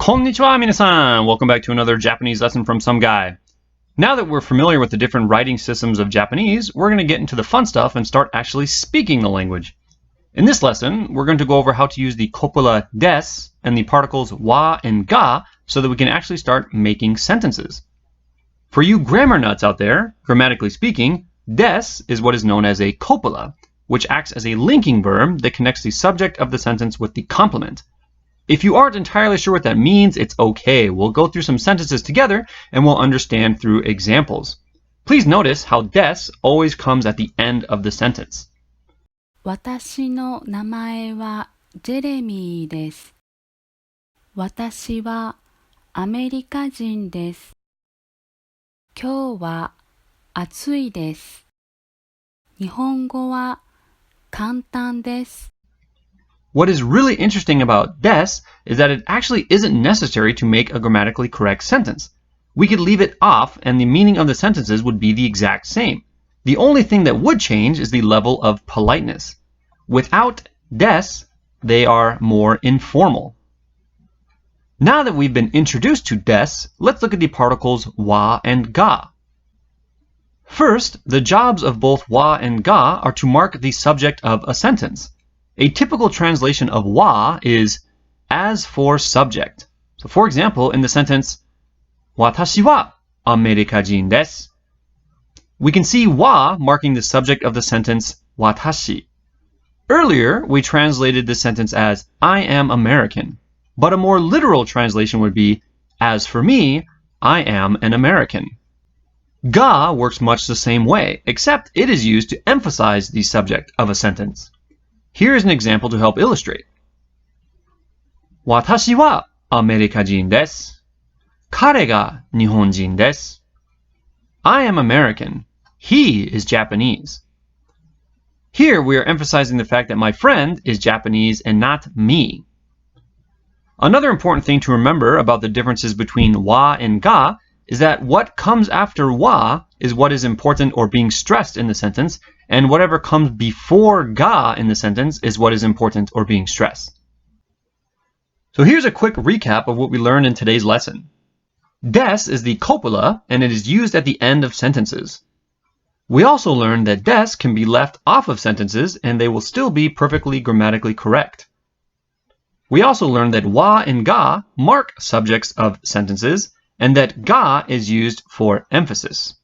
Konnichiwa, minasan! Welcome back to another Japanese lesson from some guy. Now that we're familiar with the different writing systems of Japanese, we're going to get into the fun stuff and start actually speaking the language. In this lesson, we're going to go over how to use the Coppola des and the particles wa and ga so that we can actually start making sentences. For you grammar nuts out there, grammatically speaking, des is what is known as a Coppola, which acts as a linking verb that connects the subject of the sentence with the complement. If you aren't entirely sure what that means, it's okay. We'll go through some sentences together and we'll understand through examples. Please notice how des always comes at the end of the sentence. 私の名前はジェレミーです。私はアメリカ人です。今日は暑いです。日本語は簡単です。What is really interesting about des is that it actually isn't necessary to make a grammatically correct sentence. We could leave it off and the meaning of the sentences would be the exact same. The only thing that would change is the level of politeness. Without des, they are more informal. Now that we've been introduced to des, let's look at the particles wa and ga. First, the jobs of both wa and ga are to mark the subject of a sentence. A typical translation of wa is as for subject. So for example, in the sentence, 私はアメリカ人です. We can see wa marking the subject of the sentence 私. Earlier, we translated the sentence as I am American, but a more literal translation would be as for me, I am an American. Ga works much the same way, except it is used to emphasize the subject of a sentence. Here is an example to help illustrate. 私はアメリカ人です。彼が日本人です。I am American. He is Japanese. Here we are emphasizing the fact that my friend is Japanese and not me. Another important thing to remember about the differences between wa and ga is that what comes after wa is what is important or being stressed in the sentence, and whatever comes before ga in the sentence is what is important or being stressed. So here's a quick recap of what we learned in today's lesson. Des is the copula, and it is used at the end of sentences. We also learned that des can be left off of sentences, and they will still be perfectly grammatically correct. We also learned that wa and ga mark subjects of sentences, and that ga is used for emphasis.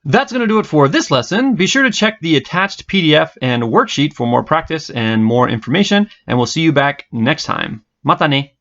That's going to do it for this lesson. Be sure to check the attached PDF and worksheet for more practice and more information, and we'll see you back next time. Mata ne!